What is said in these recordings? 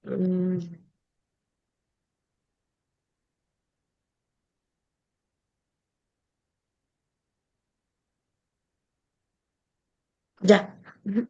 Mm, ya. Ujú.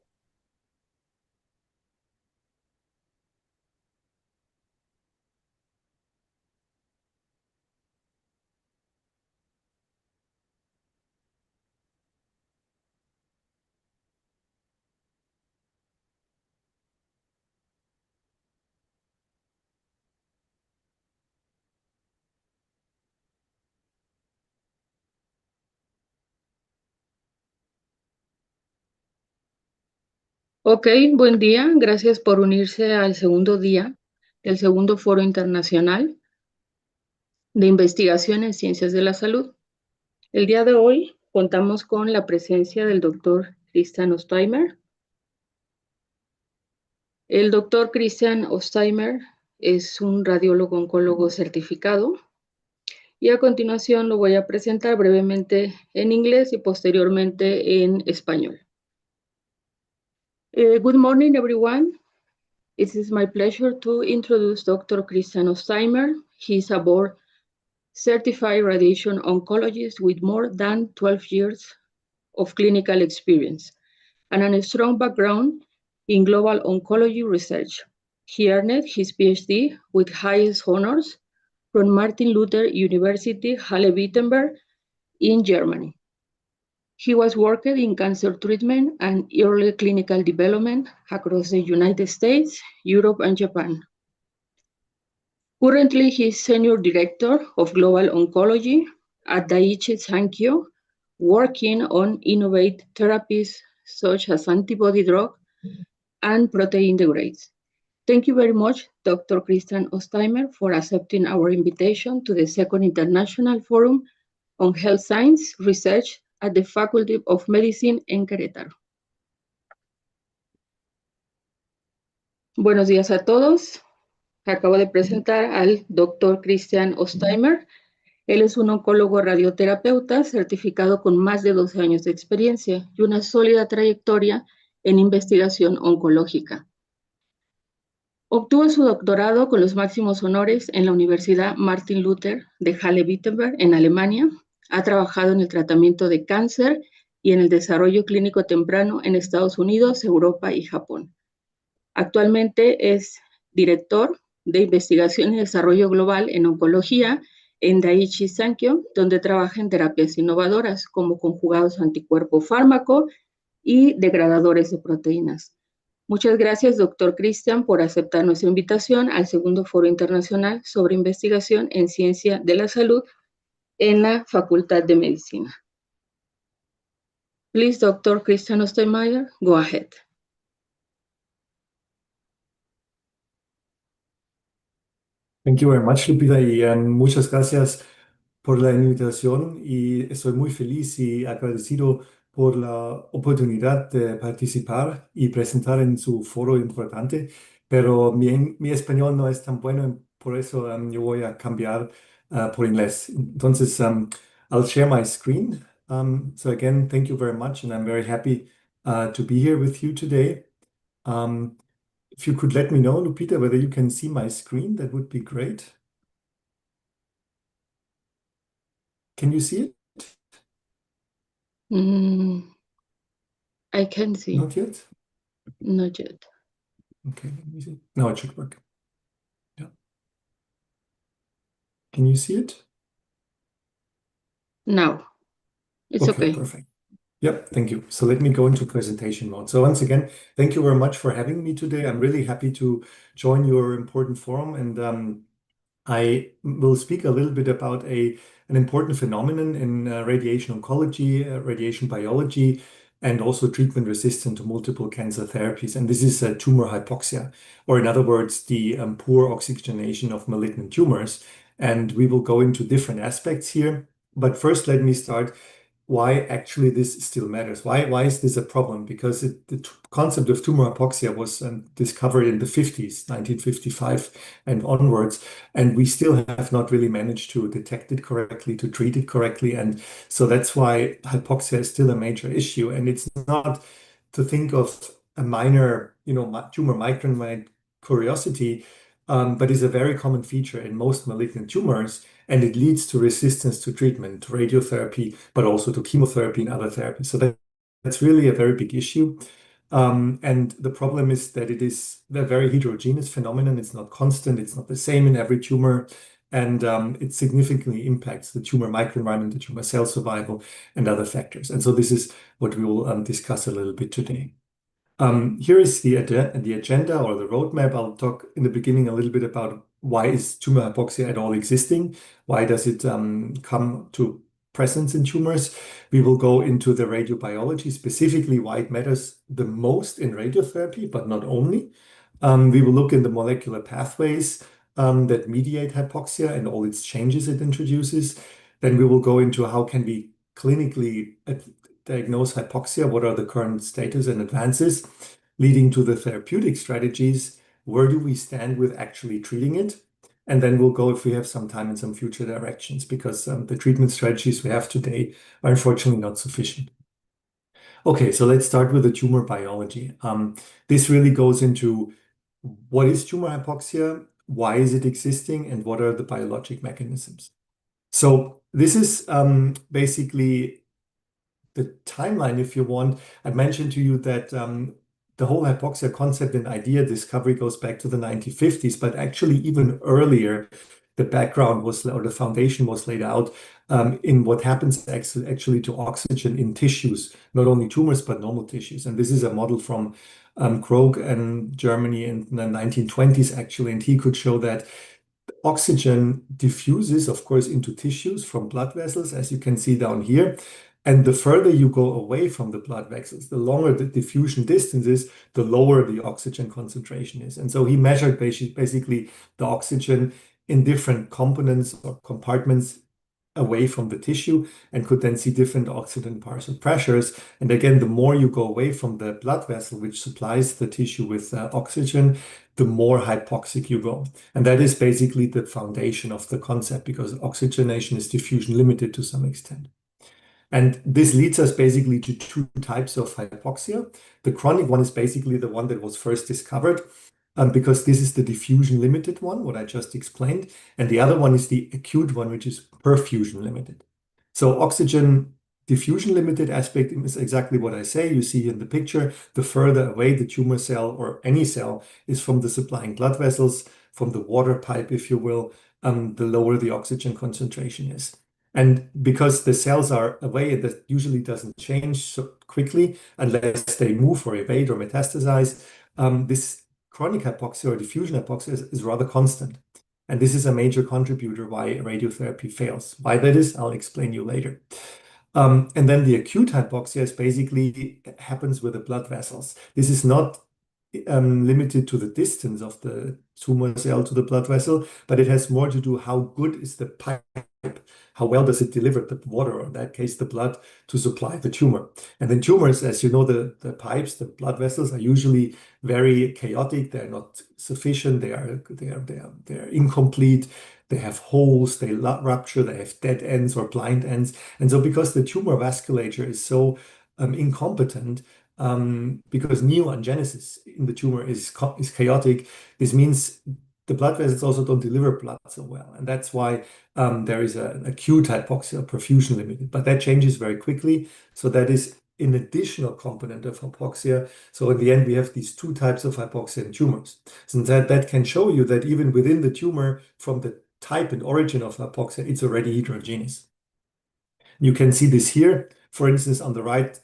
Ok, buen día. Gracias por unirse al segundo día del segundo Foro Internacional de Investigación en Ciencias de la Salud. El día de hoy contamos con la presencia del doctor Christian Osteimer. El doctor Christian Osteimer es un radiólogo oncólogo certificado y a continuación lo voy a presentar brevemente en inglés y posteriormente en español. Good morning, everyone. It is my pleasure to introduce Dr. Christian Osteimer. He is a board certified radiation oncologist with more than 12 years of clinical experience and a strong background in global oncology research. He earned his PhD with highest honors from Martin Luther University Halle-Wittenberg in Germany. He was working in cancer treatment and early clinical development across the United States, Europe, and Japan. Currently, he is Senior Director of Global Oncology at Daiichi Sankyo, working on innovative therapies such as antibody drug and protein degrades. Thank you very much, Dr. Christian Osteimer, for accepting our invitation to the Second International Forum on Health Science Research at the Faculty of Medicine en Querétaro. Buenos días a todos. Acabo de presentar al Dr. Christian Osteimer. Él es un oncólogo radioterapeuta certificado con más de 12 años de experiencia y una sólida trayectoria en investigación oncológica. Obtuvo su doctorado con los máximos honores en la Universidad Martin Luther de Halle-Wittenberg en Alemania. Ha trabajado en el tratamiento de cáncer y en el desarrollo clínico temprano en Estados Unidos, Europa y Japón. Actualmente es director de Investigación y Desarrollo Global en Oncología en Daiichi Sankyo, donde trabaja en terapias innovadoras como conjugados anticuerpo-fármaco y degradadores de proteínas. Muchas gracias, doctor Christian, por aceptar nuestra invitación al segundo Foro Internacional sobre Investigación en Ciencia de la Salud en la Facultad de Medicina. Please, Dr. Christian Ostermeyer, go ahead. Thank you very much, Lupita, y muchas gracias por la invitación y estoy muy feliz y agradecido por la oportunidad de participar y presentar en su foro importante, pero mi español no es tan bueno, por eso yo voy a cambiar por inglés. Entonces, I'll share my screen. So again, thank you very much, and I'm very happy to be here with you today. If you could let me know, Lupita, whether you can see my screen, that would be great. Can you see it? I can see. Not yet? Not yet. Okay, let me see. Now it should work. Yeah. Can you see it? Now. It's okay. Perfect. Yep, thank you. So let me go into presentation mode. So once again, thank you very much for having me today. I'm really happy to join your important forum, and I will speak a little bit about an important phenomenon in radiation oncology, radiation biology, and also treatment resistant to multiple cancer therapies. And this is tumor hypoxia, or in other words, the poor oxygenation of malignant tumors. And we will go into different aspects here. But first, let me start why actually this still matters. Why is this a problem? Because the concept of tumor hypoxia was discovered in the 50s, 1955 and onwards, and we still have not really managed to detect it correctly, to treat it correctly. And so that's why hypoxia is still a major issue. And it's not to think of a minor, tumor curiosity, but is a very common feature in most malignant tumors, and it leads to resistance to treatment, to radiotherapy, but also to chemotherapy and other therapies. So that's really a very big issue. And the problem is that it is a very heterogeneous phenomenon. It's not constant. It's not the same in every tumor. And it significantly impacts the tumor microenvironment, the tumor cell survival, and other factors. And so this is what we will discuss a little bit today. Here is the agenda or the roadmap. I'll talk in the beginning a little bit about why is tumor hypoxia at all existing? Why does it come to presence in tumors? We will go into the radiobiology, specifically why it matters the most in radiotherapy, but not only. We will look in the molecular pathways that mediate hypoxia and all its changes it introduces. Then we will go into how can we clinically diagnose hypoxia, what are the current status and advances, leading to the therapeutic strategies, where do we stand with actually treating it? And then we'll go, if we have some time, in some future directions, because the treatment strategies we have today are unfortunately not sufficient. Okay, so let's start with the tumor biology. This really goes into what is tumor hypoxia, why is it existing, and what are the biologic mechanisms. So this is basically the timeline, if you want. I mentioned to you that the whole hypoxia concept and idea discovery goes back to the 1950s, but actually even earlier, the background was, or the foundation was laid out in what happens actually to oxygen in tissues, not only tumors, but normal tissues. And this is a model from Krog and Germany in the 1920s, actually, and he could show that oxygen diffuses, of course, into tissues from blood vessels, as you can see down here. And the further you go away from the blood vessels, the longer the diffusion distance is, the lower the oxygen concentration is. And so he measured basically the oxygen in different components or compartments away from the tissue and could then see different oxygen partial pressures. And again, the more you go away from the blood vessel, which supplies the tissue with oxygen, the more hypoxic you go. And that is basically the foundation of the concept, because oxygenation is diffusion limited to some extent. And this leads us basically to two types of hypoxia. The chronic one is basically the one that was first discovered, because this is the diffusion limited one, what I just explained. And the other one is the acute one, which is perfusion limited. So oxygen diffusion limited aspect is exactly what I say. You see in the picture, the further away the tumor cell or any cell is from the supplying blood vessels, from the water pipe, if you will, the lower the oxygen concentration is. And because the cells are away, that usually doesn't change so quickly unless they move or evade or metastasize. This chronic hypoxia or diffusion hypoxia is rather constant. And this is a major contributor why radiotherapy fails. Why that is, I'll explain you later. And then the acute hypoxia is basically happens with the blood vessels. This is not limited to the distance of the tumor cell to the blood vessel, but it has more to do how good is the pipe, how well does it deliver the water, or in that case, the blood, to supply the tumor. And then tumors, as you know, the pipes, the blood vessels are usually very chaotic. They're not sufficient. They're incomplete. They have holes, they rupture, they have dead ends or blind ends. And so because the tumor vasculature is so incompetent, because neoangenesis in the tumor is chaotic, this means the blood vessels also don't deliver blood so well. And that's why there is an acute hypoxia, perfusion limited. But that changes very quickly. So that is an additional component of hypoxia. So in the end, we have these two types of hypoxia in tumors. So that can show you that even within the tumor, from the type and origin of hypoxia, it's already heterogeneous. You can see this here. For instance, on the right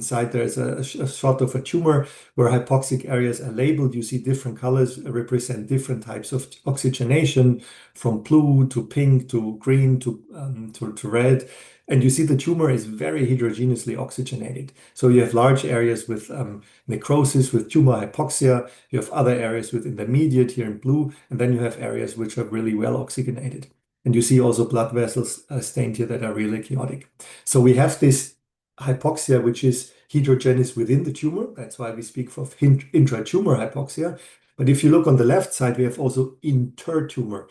side, there's a shot of a tumor where hypoxic areas are labeled. You see different colors represent different types of oxygenation, from blue to pink to green to red. And you see the tumor is very heterogeneously oxygenated. So you have large areas with necrosis, with tumor hypoxia. You have other areas with intermediate here in blue. And then you have areas which are really well oxygenated. And you see also blood vessels stained here that are really chaotic. So we have this hypoxia, which is heterogeneous within the tumor. That's why we speak of intratumor hypoxia. But if you look on the left side, we have also intertumor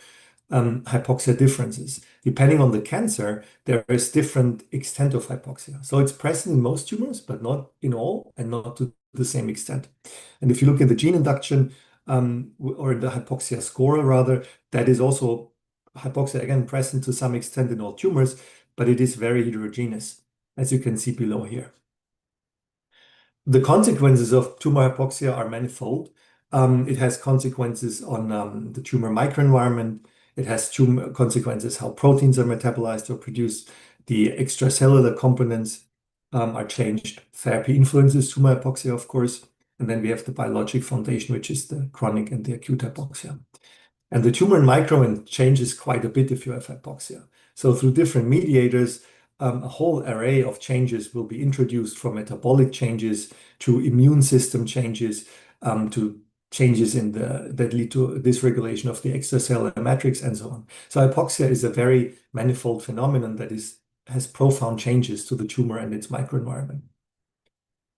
hypoxia differences. Depending on the cancer, there is different extent of hypoxia. So it's present in most tumors, but not in all and not to the same extent. And if you look at the gene induction, or the hypoxia score rather, that is also hypoxia again present to some extent in all tumors, but it is very heterogeneous, as you can see below here. The consequences of tumor hypoxia are manifold. It has consequences on the tumor microenvironment. It has tumor consequences how proteins are metabolized or produced. The extracellular components are changed. Therapy influences tumor hypoxia, of course. And then we have the biologic foundation, which is the chronic and the acute hypoxia. And the tumor microenvironment changes quite a bit if you have hypoxia. So through different mediators, a whole array of changes will be introduced, from metabolic changes to immune system changes, to changes that lead to dysregulation of the extracellular matrix and so on. So hypoxia is a very manifold phenomenon that has profound changes to the tumor and its microenvironment.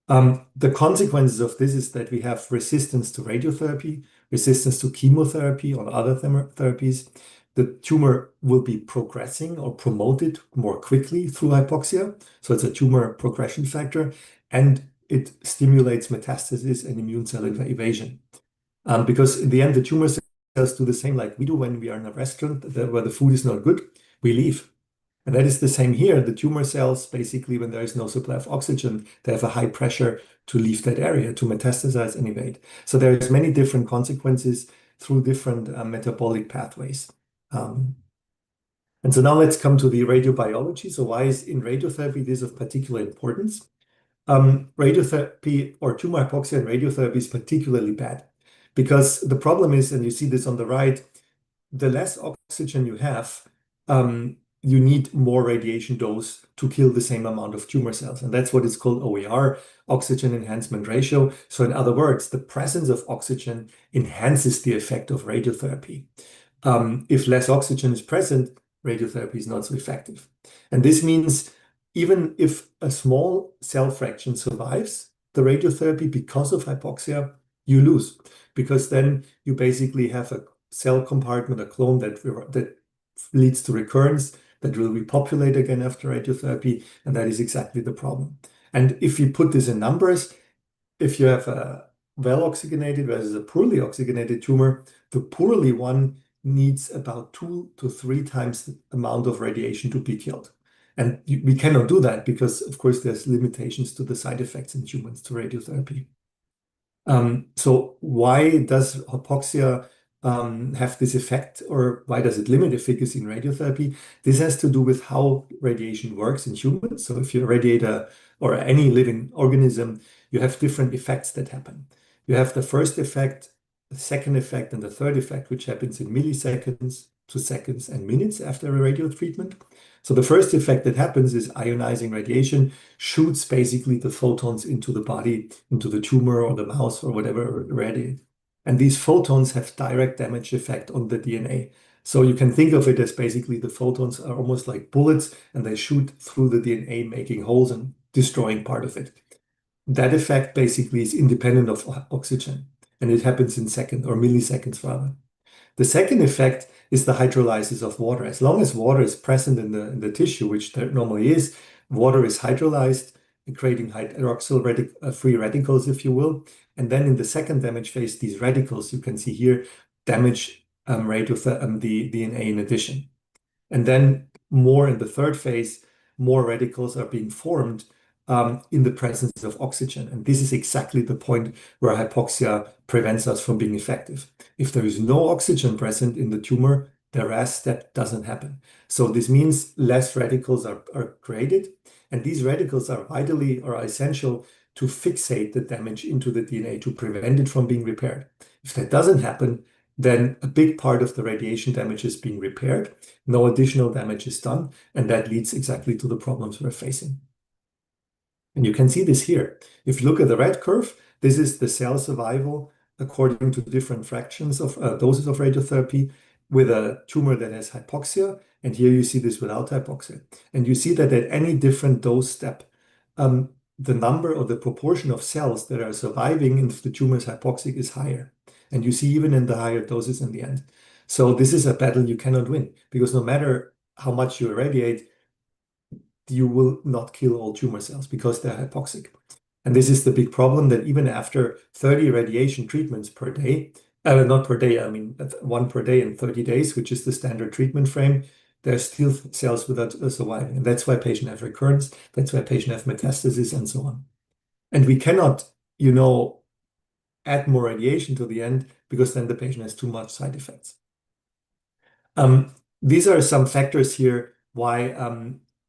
The consequences of this is that we have resistance to radiotherapy, resistance to chemotherapy or other therapies. The tumor will be progressing or promoted more quickly through hypoxia. So it's a tumor progression factor, and it stimulates metastasis and immune cell evasion. Because in the end, the tumor cells do the same like we do when we are in a restaurant where the food is not good, we leave. And that is the same here. The tumor cells, basically, when there is no supply of oxygen, they have a high pressure to leave that area, to metastasize and evade. So there's many different consequences through different metabolic pathways. And so now let's come to the radiobiology. So why is in radiotherapy this of particular importance? Radiotherapy or tumor hypoxia in radiotherapy is particularly bad because the problem is, and you see this on the right, the less oxygen you have, you need more radiation dose to kill the same amount of tumor cells. And that's what is called OER, oxygen enhancement ratio. So in other words, the presence of oxygen enhances the effect of radiotherapy. If less oxygen is present, radiotherapy is not so effective. And this means even if a small cell fraction survives the radiotherapy because of hypoxia, you lose, because then you basically have a cell compartment, a clone that leads to recurrence, that will repopulate again after radiotherapy, and that is exactly the problem. And if you put this in numbers, if you have a well-oxygenated versus a poorly oxygenated tumor, the poorly one needs about 2 to 3 times the amount of radiation to be killed. And we cannot do that because, of course, there's limitations to the side effects in humans to radiotherapy. So why does hypoxia have this effect, or why does it limit efficacy in radiotherapy? This has to do with how radiation works in humans. So if you irradiate or any living organism, you have different effects that happen. You have the first effect, the second effect, and the third effect, which happens in milliseconds to seconds and minutes after a radio treatment. So the first effect that happens is ionizing radiation shoots basically the photons into the body, into the tumor or the mouse or whatever irradiate. And these photons have direct damage effect on the DNA. So you can think of it as basically the photons are almost like bullets and they shoot through the DNA, making holes and destroying part of it. That effect basically is independent of oxygen, and it happens in seconds or milliseconds rather. The second effect is the hydrolysis of water. As long as water is present in the tissue, which there normally is, water is hydrolyzed, creating hydroxyl free radicals, if you will. And then in the second damage phase, these radicals, you can see here, damage the DNA in addition. And then more in the third phase, more radicals are being formed in the presence of oxygen. And this is exactly the point where hypoxia prevents us from being effective. If there is no oxygen present in the tumor, the RAS step doesn't happen. So this means less radicals are created, and these radicals are vitally or essential to fixate the damage into the DNA, to prevent it from being repaired. If that doesn't happen, then a big part of the radiation damage is being repaired, no additional damage is done, and that leads exactly to the problems we're facing. And you can see this here. If you look at the red curve, this is the cell survival according to different fractions of doses of radiotherapy with a tumor that has hypoxia. And here you see this without hypoxia. And you see that at any different dose step, the number or the proportion of cells that are surviving if the tumor is hypoxic is higher. And you see even in the higher doses in the end. So this is a battle you cannot win, because no matter how much you irradiate, you will not kill all tumor cells because they're hypoxic. And this is the big problem, that even after 30 radiation treatments per day, Not per day, I mean, one per day in 30 days, which is the standard treatment frame, there's still cells without surviving. And that's why patients have recurrence, that's why patients have metastasis, and so on. And we cannot, add more radiation to the end because then the patient has too much side effects. These are some factors here why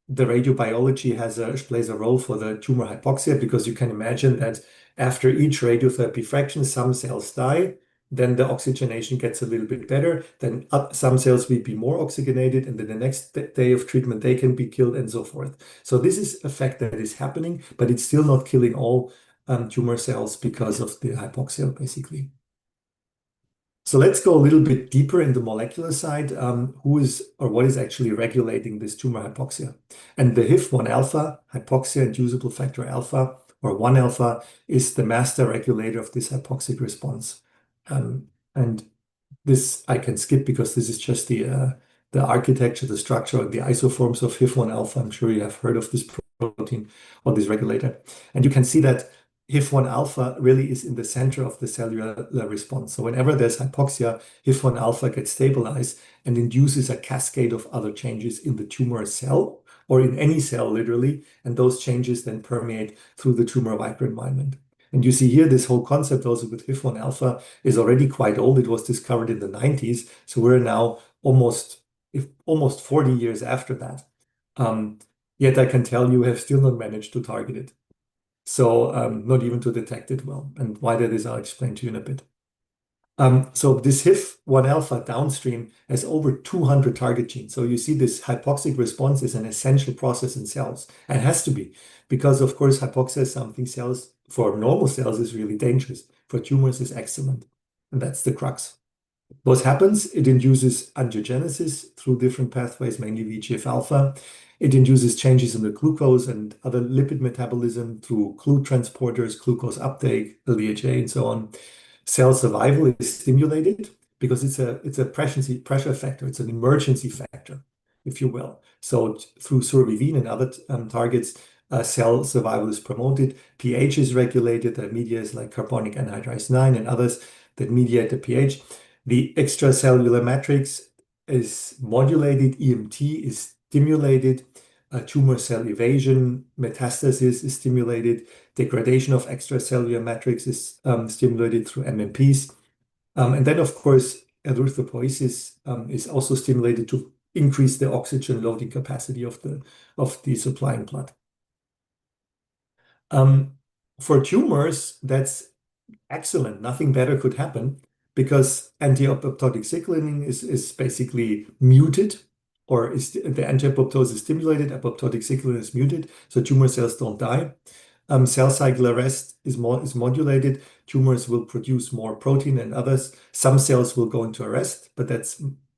the radiobiology plays a role for the tumor hypoxia, because you can imagine that after each radiotherapy fraction, some cells die, then the oxygenation gets a little bit better, then some cells will be more oxygenated, and then the next day of treatment, they can be killed, and so forth. So this is a fact that is happening, but it's still not killing all tumor cells because of the hypoxia, basically. So let's go a little bit deeper in the molecular side. Who is or what is actually regulating this tumor hypoxia? And the HIF-1 alpha, hypoxia-inducible factor alpha, or 1 alpha, is the master regulator of this hypoxic response. And this I can skip because this is just the architecture, the structure, the isoforms of HIF-1 alpha. I'm sure you have heard of this protein or this regulator. And you can see that HIF-1 alpha really is in the center of the cellular response. So whenever there's hypoxia, HIF-1 alpha gets stabilized and induces a cascade of other changes in the tumor cell or in any cell, literally. And those changes then permeate through the tumor microenvironment. And you see here, this whole concept also with HIF-1 alpha is already quite old. It was discovered in the 90s. So we're now almost 40 years after that. Yet I can tell you have still not managed to target it. So not even to detect it well. And why that is, I'll explain to you in a bit. So this HIF-1 alpha downstream has over 200 target genes. So you see this hypoxic response is an essential process in cells, and has to be, because of course hypoxia is something for normal cells is really dangerous. For tumors is excellent. And that's the crux. What happens? It induces angiogenesis through different pathways, mainly VEGF alpha. It induces changes in the glucose and other lipid metabolism through GLUT transporters, glucose uptake, LDHA, and so on. Cell survival is stimulated because it's a pressure factor. It's an emergency factor, if you will. So through survivin and other targets, cell survival is promoted. pH is regulated. There are mediators like carbonic anhydrase 9 and others that mediate the pH. The extracellular matrix is modulated. EMT is stimulated. Tumor cell evasion, metastasis is stimulated. Degradation of extracellular matrix is stimulated through MMPs. And then, of course, erythropoiesis is also stimulated to increase the oxygen loading capacity of the supplying blood. For tumors, that's excellent. Nothing better could happen because anti-apoptotic signaling is basically muted, or the anti-apoptosis is stimulated, apoptotic signaling is muted, so tumor cells don't die. Cell cycle arrest is modulated. Tumors will produce more protein than others. Some cells will go into arrest, but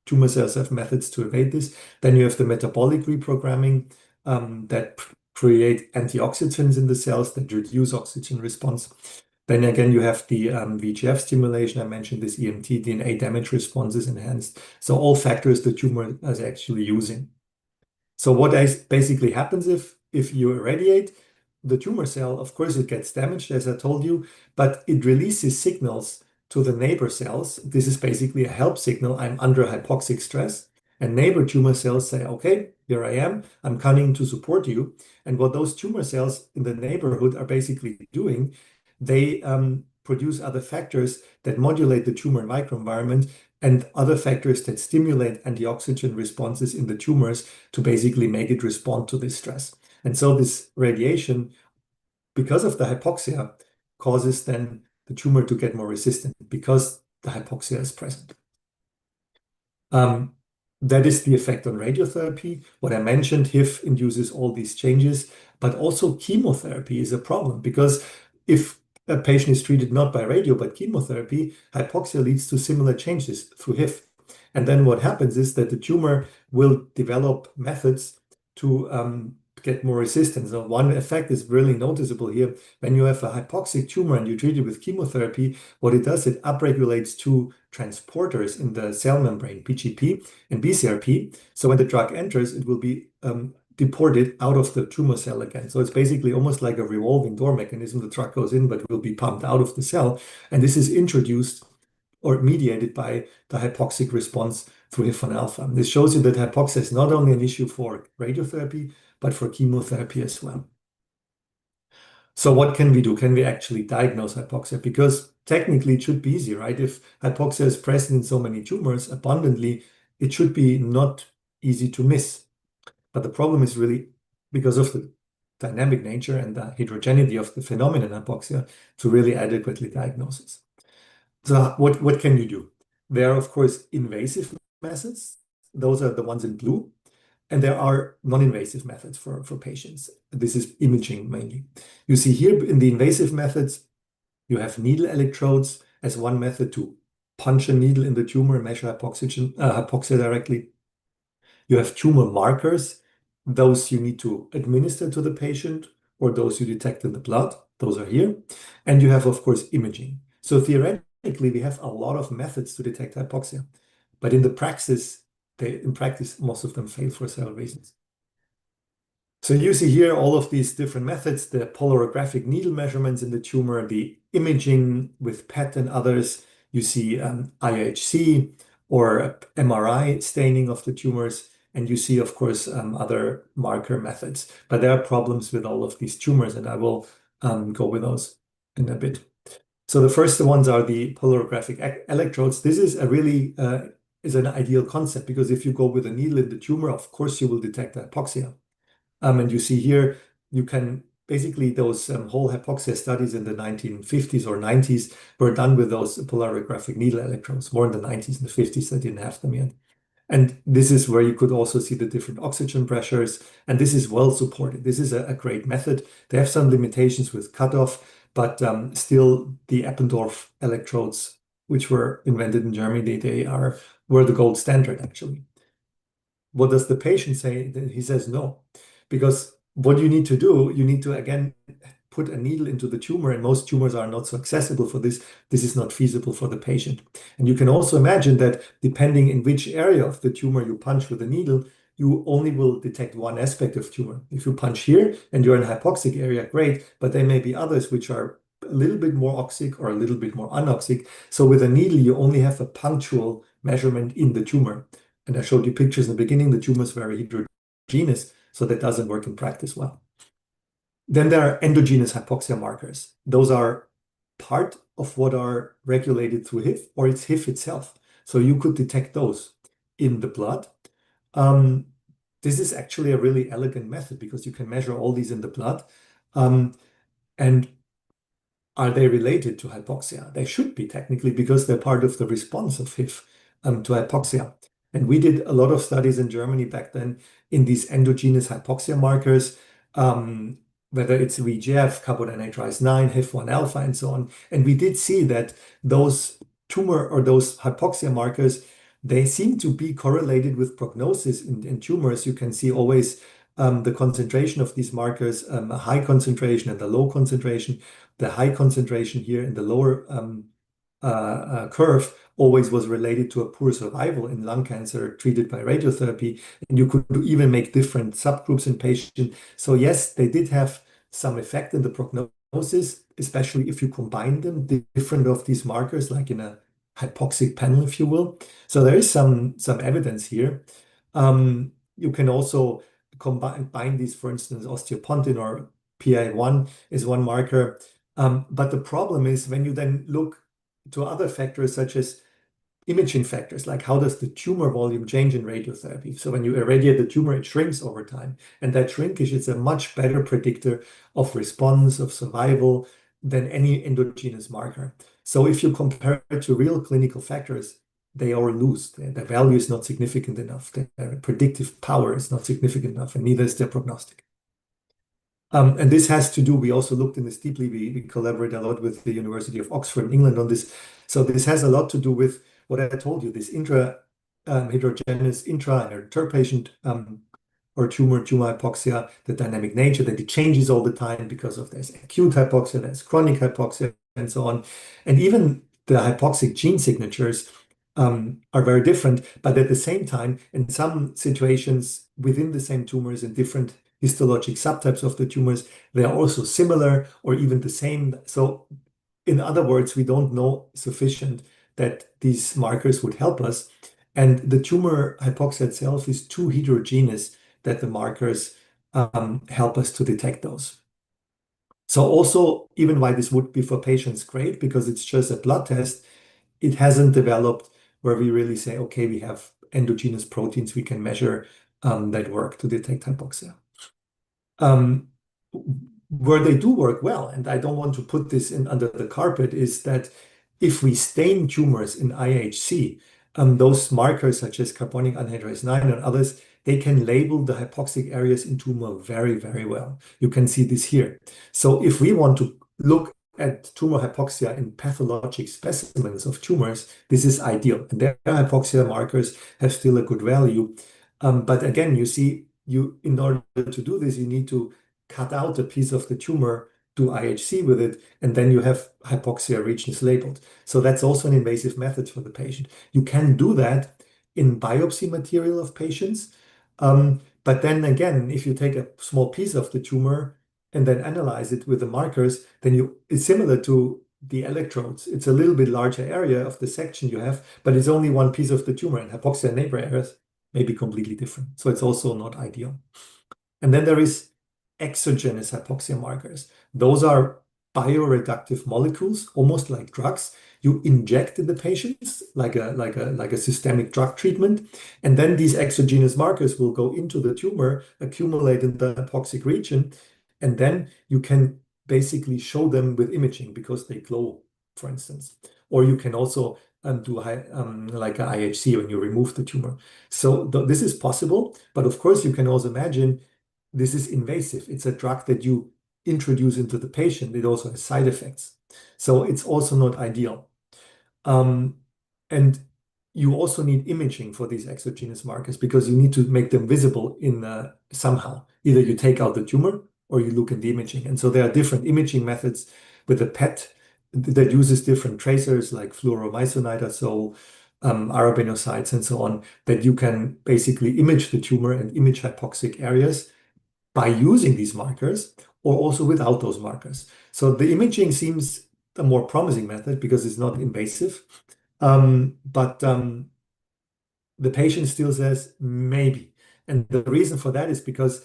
tumor cells have methods to evade this. Then you have the metabolic reprogramming that create antioxidants in the cells that reduce oxygen response. Then again, you have the VEGF stimulation. I mentioned this EMT, DNA damage response is enhanced. So all factors the tumor is actually using. So what basically happens if you irradiate the tumor cell, of course, it gets damaged, as I told you, but it releases signals to the neighbor cells. This is basically a help signal. I'm under hypoxic stress. And neighbor tumor cells say, okay, here I am. I'm coming to support you. And what those tumor cells in the neighborhood are basically doing, they produce other factors that modulate the tumor microenvironment and other factors that stimulate antioxidant responses in the tumors to basically make it respond to this stress. And so this radiation, because of the hypoxia, causes then the tumor to get more resistant because the hypoxia is present. That is the effect on radiotherapy. What I mentioned, HIF induces all these changes, but also chemotherapy is a problem because if a patient is treated not by radio but chemotherapy, hypoxia leads to similar changes through HIF. And then what happens is that the tumor will develop methods to get more resistance. So one effect is really noticeable here. When you have a hypoxic tumor and you treat it with chemotherapy, what it does, it upregulates two transporters in the cell membrane, PGP and BCRP. So when the drug enters, it will be deported out of the tumor cell again. So it's basically almost like a revolving door mechanism. The drug goes in, but will be pumped out of the cell. And this is introduced or mediated by the hypoxic response through HIF-1 alpha. This shows you that hypoxia is not only an issue for radiotherapy, but for chemotherapy as well. So what can we do? Can we actually diagnose hypoxia? Because technically it should be easy, right? If hypoxia is present in so many tumors abundantly, it should be not easy to miss. But the problem is really because of the dynamic nature and the heterogeneity of the phenomenon hypoxia to really adequately diagnose it. So what can you do? There are, of course, invasive methods. Those are the ones in blue. And there are non-invasive methods for patients. This is imaging mainly. You see here in the invasive methods, you have needle electrodes as one method to punch a needle in the tumor and measure hypoxia directly. You have tumor markers. Those you need to administer to the patient or those you detect in the blood. Those are here. And you have, of course, imaging. So theoretically, we have a lot of methods to detect hypoxia. But in practice, most of them fail for several reasons. So you see here all of these different methods, the polarized needle measurements in the tumor, the imaging with PET and others. You see IHC or MRI staining of the tumors. And you see, of course, other marker methods. But there are problems with all of these tumors, and I will go with those in a bit. So the first ones are the polarographic electrodes. This is a really is an ideal concept because if you go with a needle in the tumor, of course you will detect hypoxia. And you see here, you can basically those whole hypoxia studies in the 1950s or 90s were done with those polarographic needle electrodes. More in the 90s and the 50s, they didn't have them yet. And this is where you could also see the different oxygen pressures. And this is well supported. This is a great method. They have some limitations with cutoff, but still the Eppendorf electrodes, which were invented in Germany, were the gold standard, actually. What does the patient say? He says no. Because what you need to do, you need to, again, put a needle into the tumor, and most tumors are not so accessible for this. This is not feasible for the patient. And you can also imagine that depending in which area of the tumor you punch with a needle, you only will detect one aspect of tumor. If you punch here and you're in a hypoxic area, great, but there may be others which are a little bit more oxic or a little bit more anoxic. So with a needle, you only have a punctual measurement in the tumor. And I showed you pictures in the beginning, the tumor is very heterogeneous, so that doesn't work in practice well. Then there are endogenous hypoxia markers. Those are part of what are regulated through HIF, or it's HIF itself. So you could detect those in the blood. This is actually a really elegant method because you can measure all these in the blood. And are they related to hypoxia? They should be technically because they're part of the response of HIF to hypoxia. And we did a lot of studies in Germany back then in these endogenous hypoxia markers, whether it's VEGF, carbohydrate 9, HIF-1 alpha, and so on. And we did see that those tumor or those hypoxia markers, they seem to be correlated with prognosis in tumors. You can see always the concentration of these markers, a high concentration and a low concentration. The high concentration here in the lower curve always was related to a poor survival in lung cancer treated by radiotherapy. And you could even make different subgroups in patients. So yes, they did have some effect in the prognosis, especially if you combine them, different of these markers, like in a hypoxic panel, if you will. So there is some evidence here. You can also combine these, for instance, osteopontin or PI1 is one marker. But the problem is when you then look to other factors such as imaging factors, like how does the tumor volume change in radiotherapy? So when you irradiate the tumor, it shrinks over time. And that shrinkage is a much better predictor of response, of survival than any endogenous marker. So if you compare it to real clinical factors, they all lose. Their value is not significant enough. Their predictive power is not significant enough, and neither is their prognostic. And this has to do, we also looked in this deeply, we collaborate a lot with the University of Oxford in England on this. So this has a lot to do with what I told you, this heterogeneous intra and interpatient or tumor hypoxia, the dynamic nature, that it changes all the time because of there's acute hypoxia, there's chronic hypoxia, and so on. And even the hypoxic gene signatures are very different, but at the same time, in some situations within the same tumors in different histologic subtypes of the tumors, they are also similar or even the same. So in other words, we don't know sufficient that these markers would help us. And the tumor hypoxia itself is too heterogeneous that the markers help us to detect those. So also, even why this would be for patients great, because it's just a blood test, it hasn't developed where we really say, okay, we have endogenous proteins we can measure that work to detect hypoxia. Where they do work well, and I don't want to put this in under the carpet, is that if we stain tumors in IHC, those markers such as carbonic anhydrase 9 and others, they can label the hypoxic areas in tumor very, very well. You can see this here. So if we want to look at tumor hypoxia in pathologic specimens of tumors, this is ideal. And their hypoxia markers have still a good value. But again, you see, in order to do this, you need to cut out a piece of the tumor, do IHC with it, and then you have hypoxia regions labeled. So that's also an invasive method for the patient. You can do that in biopsy material of patients. But then again, if you take a small piece of the tumor and then analyze it with the markers, then it's similar to the electrodes. It's a little bit larger area of the section you have, but it's only one piece of the tumor, and hypoxia neighbor areas may be completely different. So it's also not ideal. And then there is exogenous hypoxia markers. Those are bioreductive molecules, almost like drugs. You inject in the patients like a systemic drug treatment, and then these exogenous markers will go into the tumor, accumulate in the hypoxic region, and then you can basically show them with imaging because they glow, for instance. Or you can also do like a IHC when you remove the tumor. So this is possible, but of course you can also imagine this is invasive. It's a drug that you introduce into the patient. It also has side effects. So it's also not ideal. And you also need imaging for these exogenous markers because you need to make them visible in somehow. Either you take out the tumor or you look in the imaging. And so there are different imaging methods with the PET that uses different tracers like fluoromycinidazole, arabinocytes, and so on, that you can basically image the tumor and image hypoxic areas by using these markers or also without those markers. So the imaging seems a more promising method because it's not invasive. But the patient still says maybe. And the reason for that is because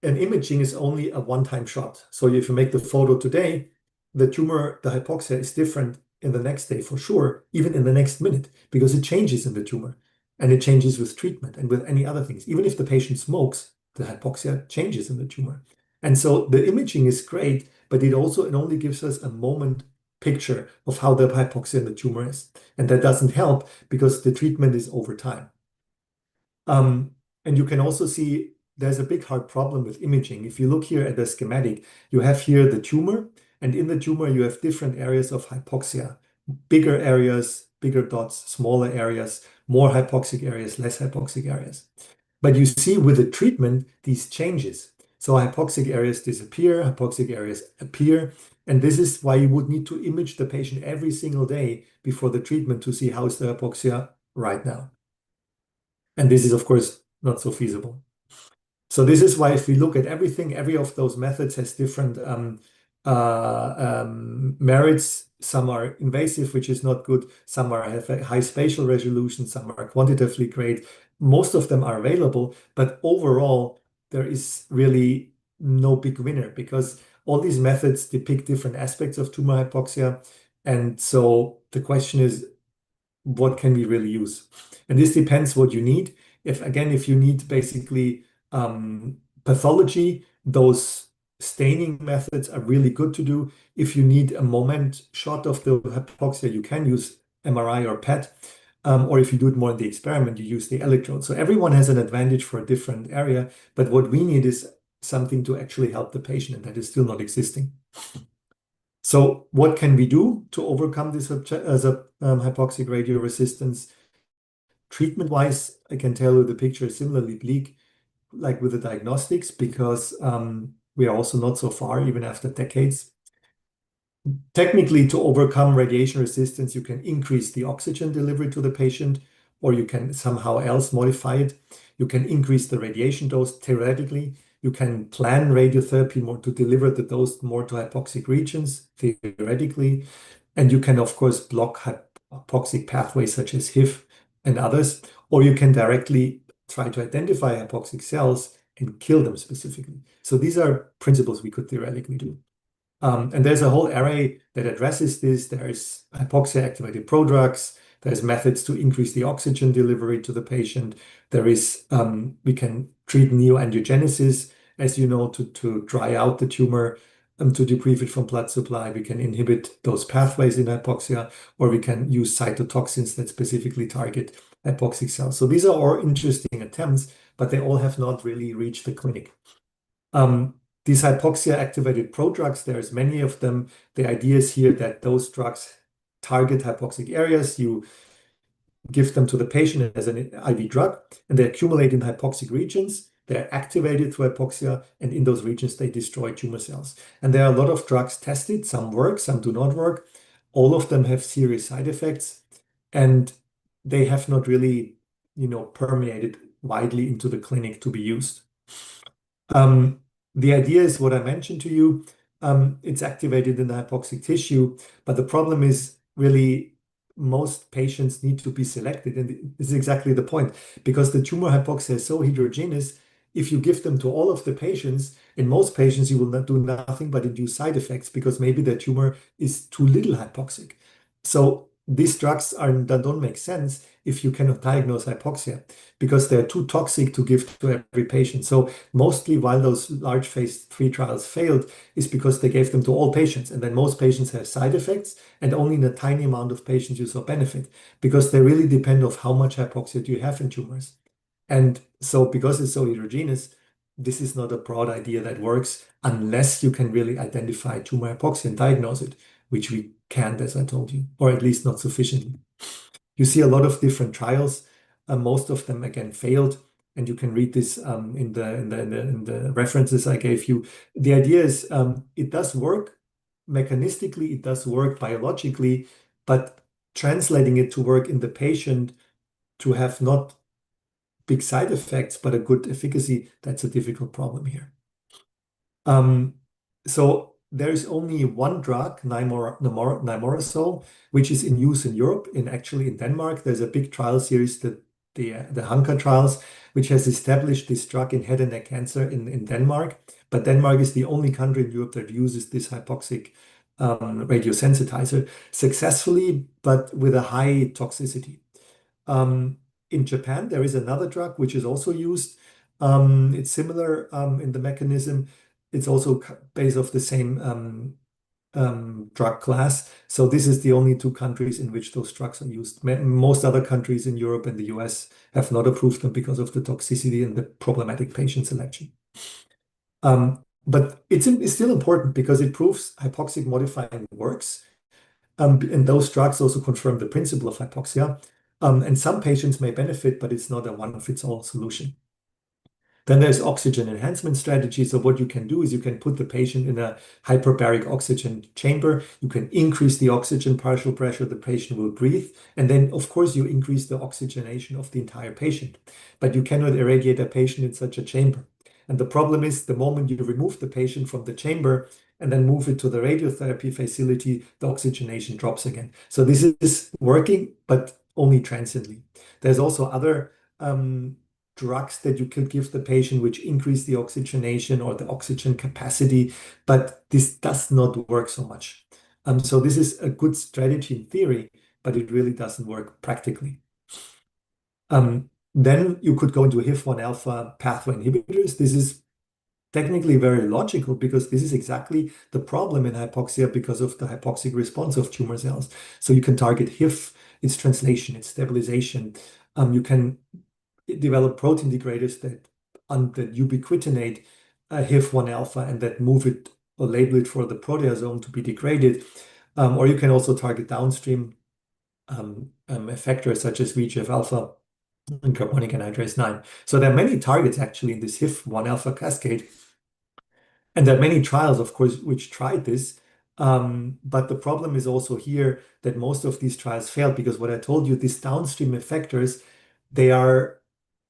an imaging is only a one-time shot. So if you make the photo today, the tumor, the hypoxia is different in the next day for sure, even in the next minute, because it changes in the tumor and it changes with treatment and with any other things. Even if the patient smokes, the hypoxia changes in the tumor. And so the imaging is great, but it only gives us a moment picture of how the hypoxia in the tumor is. And that doesn't help because the treatment is over time. And you can also see there's a big hard problem with imaging. If you look here at the schematic, you have here the tumor, and in the tumor you have different areas of hypoxia, bigger areas, bigger dots, smaller areas, more hypoxic areas, less hypoxic areas. But you see with the treatment, these changes. So hypoxic areas disappear, hypoxic areas appear, and this is why you would need to image the patient every single day before the treatment to see how is the hypoxia right now. And this is, of course, not so feasible. So this is why if we look at everything, every of those methods has different merits. Some are invasive, which is not good. Some have a high spatial resolution. Some are quantitatively great. Most of them are available, but overall, there is really no big winner because all these methods depict different aspects of tumor hypoxia. And so the question is, what can we really use? And this depends what you need. If you need basically pathology, those staining methods are really good to do. If you need a moment shot of the hypoxia, you can use MRI or PET. Or if you do it more in the experiment, you use the electrode. So everyone has an advantage for a different area, but what we need is something to actually help the patient, and that is still not existing. So what can we do to overcome this hypoxic radioresistance? Treatment-wise, I can tell you the picture is similarly bleak, like with the diagnostics, because we are also not so far, even after decades. Technically, to overcome radiation resistance, you can increase the oxygen delivery to the patient, or you can somehow else modify it. You can increase the radiation dose theoretically. You can plan radiotherapy more to deliver the dose more to hypoxic regions theoretically. And you can, of course, block hypoxic pathways such as HIF and others, or you can directly try to identify hypoxic cells and kill them specifically. So these are principles we could theoretically do. And there's a whole array that addresses this. There's hypoxia-activated prodrugs. There's methods to increase the oxygen delivery to the patient. There is, we can treat neoangiogenesis, as you know, to dry out the tumor, to deprive it from blood supply. We can inhibit those pathways in hypoxia, or we can use cytotoxins that specifically target hypoxic cells. So these are all interesting attempts, but they all have not really reached the clinic. These hypoxia-activated prodrugs, there's many of them. The idea is here that those drugs target hypoxic areas. You give them to the patient as an IV drug, and they accumulate in hypoxic regions. They're activated through hypoxia, and in those regions, they destroy tumor cells. And there are a lot of drugs tested. Some work, some do not work. All of them have serious side effects, and they have not really, permeated widely into the clinic to be used. The idea is what I mentioned to you. It's activated in the hypoxic tissue, but the problem is really most patients need to be selected. And this is exactly the point, because the tumor hypoxia is so heterogeneous. If you give them to all of the patients, in most patients, you will not do nothing but induce side effects because maybe the tumor is too little hypoxic. So these drugs don't make sense if you cannot diagnose hypoxia because they're too toxic to give to every patient. So mostly while those large phase 3 trials failed is because they gave them to all patients. And then most patients have side effects and only in a tiny amount of patients you saw benefit because they really depend on how much hypoxia do you have in tumors. And so because it's so heterogeneous, this is not a broad idea that works unless you can really identify tumor hypoxia and diagnose it, which we can't, as I told you, or at least not sufficiently. You see a lot of different trials. Most of them, again, failed. And you can read this in the references I gave you. The idea is it does work mechanistically, it does work biologically, but translating it to work in the patient to have not big side effects, but a good efficacy, that's a difficult problem here. So there's only one drug, nimorazole, which is in use in Europe, actually in Denmark. There's a big trial series, the HANCA trials, which has established this drug in head and neck cancer in Denmark. But Denmark is the only country in Europe that uses this hypoxic radiosensitizer successfully, but with a high toxicity. In Japan, there is another drug which is also used. It's similar in the mechanism. It's also based off the same drug class. So this is the only two countries in which those drugs are used. Most other countries in Europe and the US have not approved them because of the toxicity and the problematic patient selection. But it's still important because it proves hypoxic modifying works. And those drugs also confirm the principle of hypoxia. And some patients may benefit, but it's not a one-fits-all solution. Then there's oxygen enhancement strategy. So what you can do is you can put the patient in a hyperbaric oxygen chamber. You can increase the oxygen partial pressure the patient will breathe. And then, of course, you increase the oxygenation of the entire patient. But you cannot irradiate a patient in such a chamber. And the problem is the moment you remove the patient from the chamber and then move it to the radiotherapy facility, the oxygenation drops again. So this is working, but only transiently. There's also other drugs that you could give the patient which increase the oxygenation or the oxygen capacity, but this does not work so much. So this is a good strategy in theory, but it really doesn't work practically. Then you could go into HIF-1 alpha pathway inhibitors. This is technically very logical because this is exactly the problem in hypoxia because of the hypoxic response of tumor cells. So you can target HIF, its translation, its stabilization. You can develop protein degraders that ubiquitinate HIF-1 alpha and that move it or label it for the proteasome to be degraded. Or you can also target downstream effectors such as VEGF alpha and carbonic anhydrase 9. So there are many targets actually in this HIF-1 alpha cascade. And there are many trials, of course, which tried this. But the problem is also here that most of these trials failed because what I told you, these downstream effectors, they are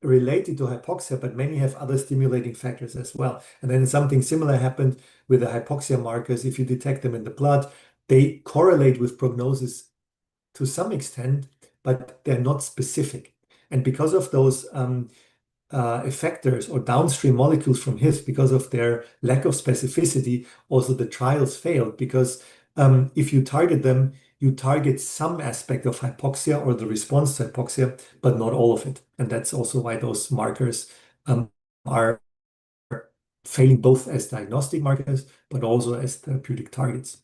related to hypoxia, but many have other stimulating factors as well. And then something similar happened with the hypoxia markers. If you detect them in the blood, they correlate with prognosis to some extent, but they're not specific. And because of those effectors or downstream molecules from HIF, because of their lack of specificity, also the trials failed because if you target them, you target some aspect of hypoxia or the response to hypoxia, but not all of it. And that's also why those markers are failing both as diagnostic markers, but also as therapeutic targets.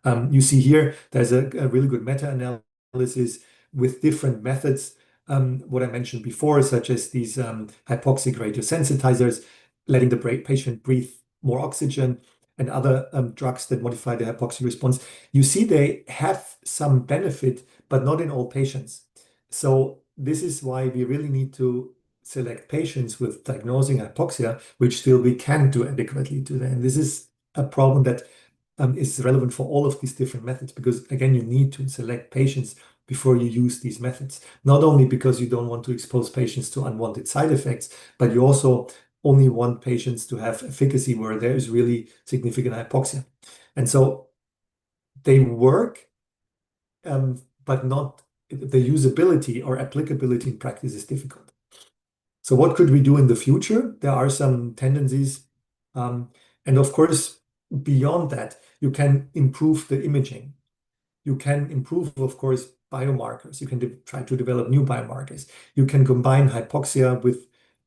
You see here, there's a really good meta-analysis with different methods, what I mentioned before, such as these hypoxic radiosensitizers, letting the patient breathe more oxygen, and other drugs that modify the hypoxic response. You see they have some benefit, but not in all patients. So this is why we really need to select patients with diagnosing hypoxia, which still we can do adequately today. And this is a problem that is relevant for all of these different methods because, again, you need to select patients before you use these methods. Not only because you don't want to expose patients to unwanted side effects, but you also only want patients to have efficacy where there is really significant hypoxia. And so they work, but not the usability or applicability in practice is difficult. So what could we do in the future? There are some tendencies. And of course, beyond that, you can improve the imaging. You can improve, of course, biomarkers. You can try to develop new biomarkers. You can combine hypoxia with,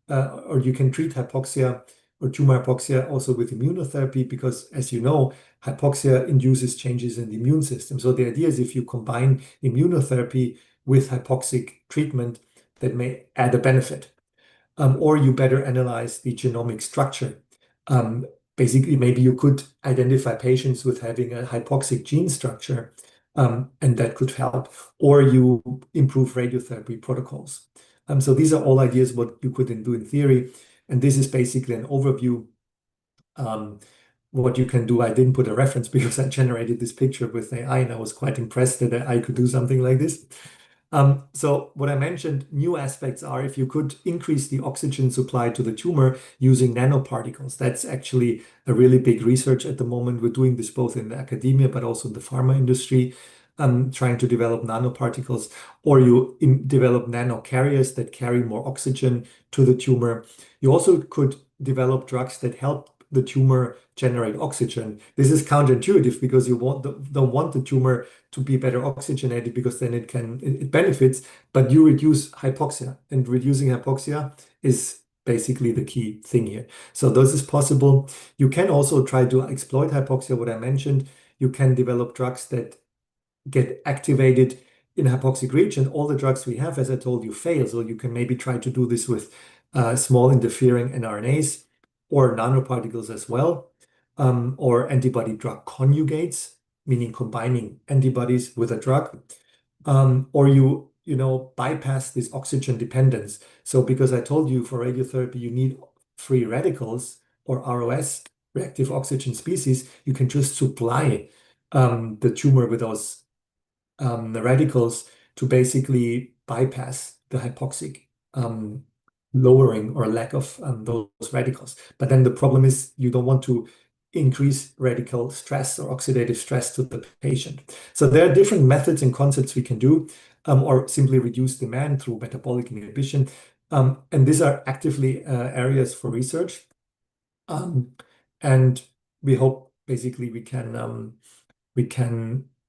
or you can treat hypoxia or tumor hypoxia also with immunotherapy because, as you know, hypoxia induces changes in the immune system. So the idea is if you combine immunotherapy with hypoxic treatment, that may add a benefit. Or you better analyze the genomic structure. Basically, maybe you could identify patients with having a hypoxic gene structure, and that could help. Or you improve radiotherapy protocols. So these are all ideas what you could do in theory. And this is basically an overview what you can do. I didn't put a reference because I generated this picture with AI, and I was quite impressed that I could do something like this. So what I mentioned, new aspects are if you could increase the oxygen supply to the tumor using nanoparticles. That's actually a really big research at the moment. We're doing this both in the academia, but also in the pharma industry, trying to develop nanoparticles, or you develop nanocarriers that carry more oxygen to the tumor. You also could develop drugs that help the tumor generate oxygen. This is counterintuitive because you don't want the tumor to be better oxygenated because then it benefits, but you reduce hypoxia, and reducing hypoxia is basically the key thing here. So this is possible. You can also try to exploit hypoxia, what I mentioned. You can develop drugs that get activated in hypoxic region. All the drugs we have, as I told you, fail. So you can maybe try to do this with small interfering mRNAs or nanoparticles as well, or antibody drug conjugates, meaning combining antibodies with a drug, or you bypass this oxygen dependence. So because I told you for radiotherapy you need free radicals or ROS, reactive oxygen species, you can just supply the tumor with those the radicals to basically bypass the hypoxic lowering or lack of those radicals. But then the problem is you don't want to increase radical stress or oxidative stress to the patient. So there are different methods and concepts we can do, or simply reduce demand through metabolic inhibition. And these are actively areas for research. And we hope basically we can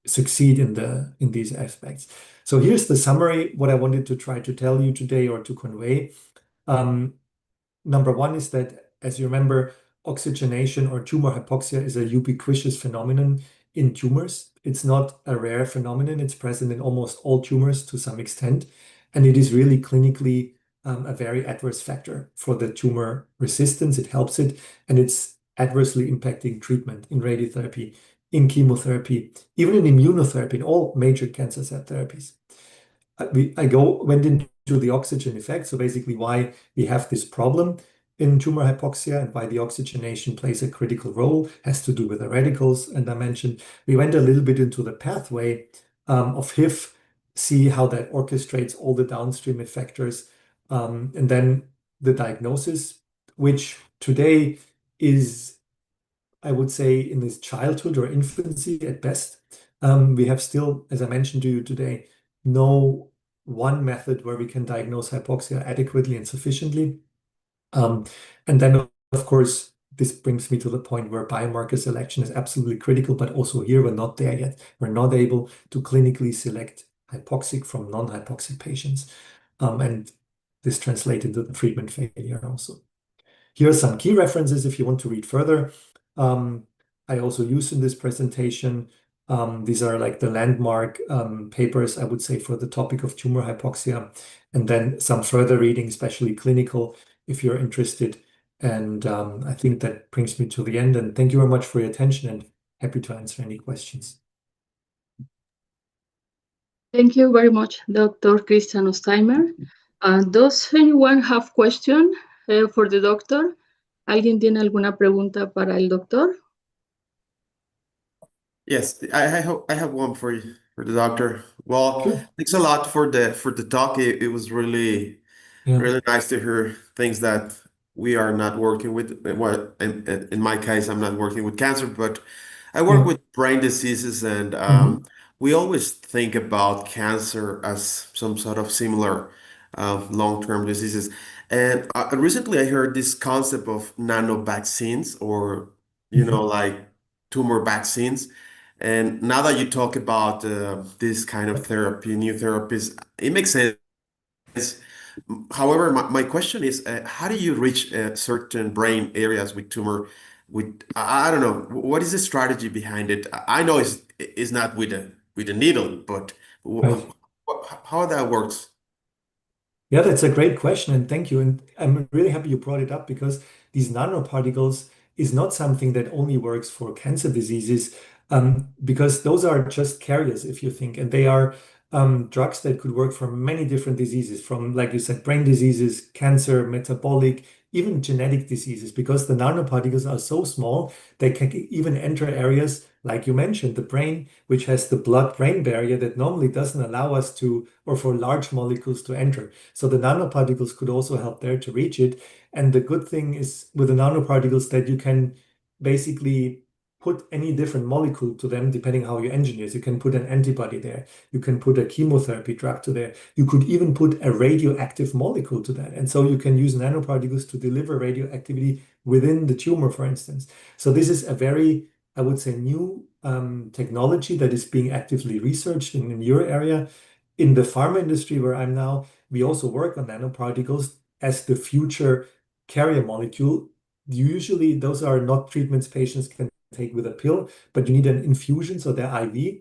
succeed in these aspects. So here's the summary, what I wanted to try to tell you today or to convey. Number one is that, as you remember, oxygenation or tumor hypoxia is a ubiquitous phenomenon in tumors. It's not a rare phenomenon. It's present in almost all tumors to some extent. And it is really clinically a very adverse factor for the tumor resistance. It helps it, and it's adversely impacting treatment in radiotherapy, in chemotherapy, even in immunotherapy, in all major cancer cell therapies. I went into the oxygen effect, so basically why we have this problem in tumor hypoxia and why the oxygenation plays a critical role has to do with the radicals. And I mentioned we went a little bit into the pathway of HIF, see how that orchestrates all the downstream effectors, and then the diagnosis, which today is, I would say, in this childhood or infancy at best. We have still, as I mentioned to you today, no one method where we can diagnose hypoxia adequately and sufficiently. And then, of course, this brings me to the point where biomarker selection is absolutely critical, but also here we're not there yet. We're not able to clinically select hypoxic from non-hypoxic patients. And this translates into the treatment failure also. Here are some key references if you want to read further. I also use in this presentation, these are like the landmark papers, I would say, for the topic of tumor hypoxia, and then some further reading, especially clinical, if you're interested. And I think that brings me to the end. And thank you very much for your attention and happy to answer any questions. Thank you very much, Dr. Christian Osteimer. Does anyone have question for the doctor? ¿Alguien tiene alguna pregunta para el doctor? Yes, I have one for you, for the doctor. Well, Sure. thanks a lot for the talk. It was really Yeah. really nice to hear things that we are not working with. Well, in my case, I'm not working with cancer, but I work Yeah. with brain diseases, and we always think about cancer as some sort of similar long-term diseases. And recently, I heard this concept of nano vaccines, or like tumor vaccines. And now that you talk about this kind of therapy, new therapies, it makes sense. However, my question is, how do you reach certain brain areas with tumor? I don't know, what is the strategy behind it? I know it's not with a needle, but Right. how that works? Yeah, that's a great question, and thank you. And I'm really happy you brought it up because these nanoparticles is not something that only works for cancer diseases, because those are just carriers, if you think, and they are drugs that could work for many different diseases, from, like you said, brain diseases, cancer, metabolic, even genetic diseases, because the nanoparticles are so small, they can even enter areas, like you mentioned, the brain, which has the blood-brain barrier that normally doesn't allow us to, or for large molecules to enter. So the nanoparticles could also help there to reach it. And the good thing is with the nanoparticles that you can basically put any different molecule to them depending how you engineer. You can put an antibody there. You can put a chemotherapy drug to there. You could even put a radioactive molecule to that. And so you can use nanoparticles to deliver radioactivity within the tumor, for instance. So this is a very, I would say, new technology that is being actively researched in your area. In the pharma industry where I'm now, we also work on nanoparticles as the future carrier molecule. Usually, those are not treatments patients can take with a pill, but you need an infusion, so they're IV,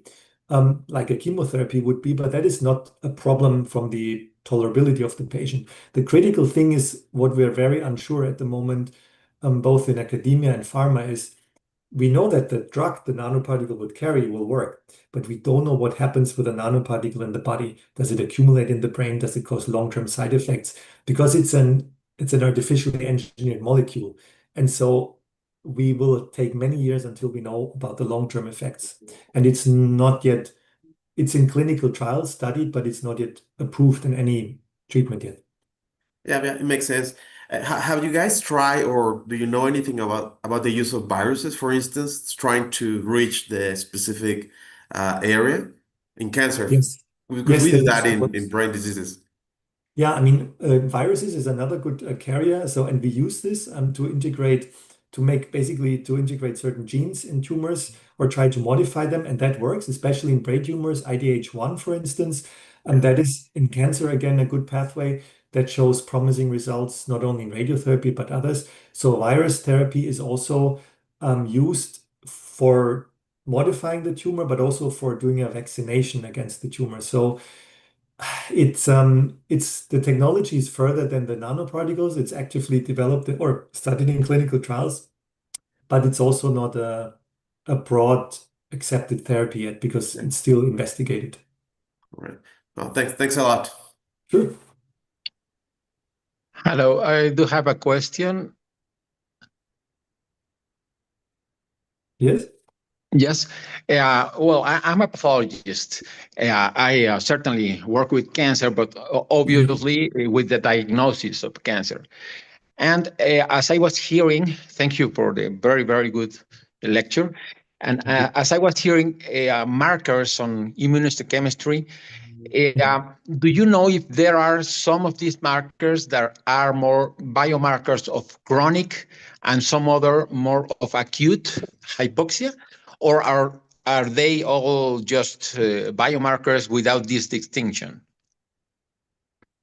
like a chemotherapy would be, but that is not a problem from the tolerability of the patient. The critical thing is what we're very unsure at the moment, both in academia and pharma, is we know that the drug the nanoparticle would carry will work, but we don't know what happens with a nanoparticle in the body. Does it accumulate in the brain? Does it cause long-term side effects? Because it's an artificially engineered molecule. And so we will take many years until we know about the long-term effects. And it's not yet, it's in clinical trials studied, but it's not yet approved in any treatment yet. Yeah, it makes sense. Have you guys tried, or do you know anything about the use of viruses, for instance, trying to reach the specific area in cancer? Yes. Because Yes, we do that that also in works. brain diseases. Yeah, I mean, viruses is another good carrier. So, and we use this to integrate, to make basically to integrate certain genes in tumors or try to modify them, and that works, especially in brain tumors, IDH1, for instance. And Yeah. that is in cancer again a good pathway that shows promising results not only in radiotherapy but others. So, virus therapy is also used for modifying the tumor, but also for doing a vaccination against the tumor. So it's the technology is further than the nanoparticles. It's actively developed or studied in clinical trials, but it's also not a broad accepted therapy yet because Yeah. it's still investigated. All right. Well, thanks a lot. Sure. Hello, I do have a question. Yes. Yes. Well, I'm a pathologist. I certainly work with cancer, but obviously with the diagnosis of cancer. And as I was hearing, thank you for the very, very good lecture. And as I was hearing markers on immunohistochemistry, do you know if there are some of these markers that are more biomarkers of chronic and some other more of acute hypoxia, or are they all just biomarkers without this distinction?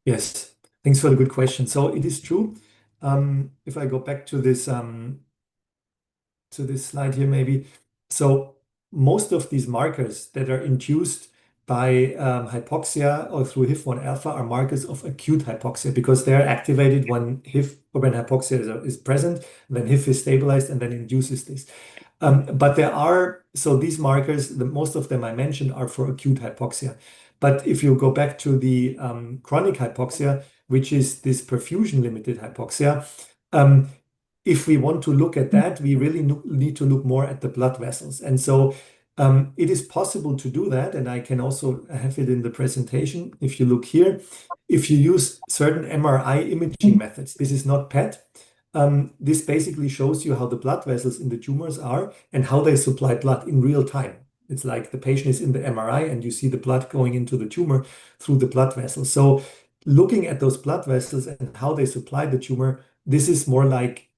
Yes, thanks for the good question. So it is true. If I go back to this slide here, maybe. So most of these markers that are induced by hypoxia or through HIF-1 alpha are markers of acute hypoxia because they are activated when HIF or when hypoxia is present, then HIF is stabilized and then induces this. But there are, so these markers, most of them I mentioned are for acute hypoxia. But if you go back to the chronic hypoxia, which is this perfusion-limited hypoxia, if we want to look at that, we really need to look more at the blood vessels. And so it is possible to do that. And I can also have it in the presentation. If you look here, if you use certain MRI imaging methods, this is not PET. This basically shows you how the blood vessels in the tumors are and how they supply blood in real time. It's like the patient is in the MRI and you see the blood going into the tumor through the blood vessels. So looking at those blood vessels and how they supply the tumor, this is more like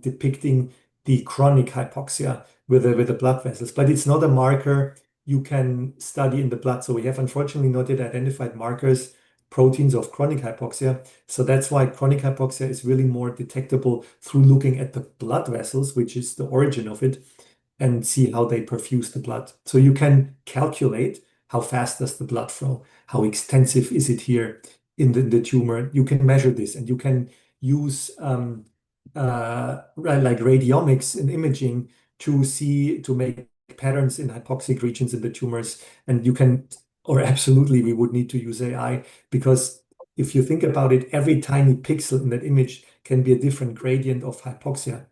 depicting the chronic hypoxia with the blood vessels, but it's not a marker you can study in the blood. So we have unfortunately not yet identified markers, proteins of chronic hypoxia. So that's why chronic hypoxia is really more detectable through looking at the blood vessels, which is the origin of it, and see how they perfuse the blood. So you can calculate how fast does the blood flow, how extensive is it here in the tumor. You can measure this and you can use like radiomics in imaging to make patterns in hypoxic regions in the tumors. And you can, or absolutely, we would need to use AI because if you think about it, every tiny pixel in that image can be a different gradient of hypoxia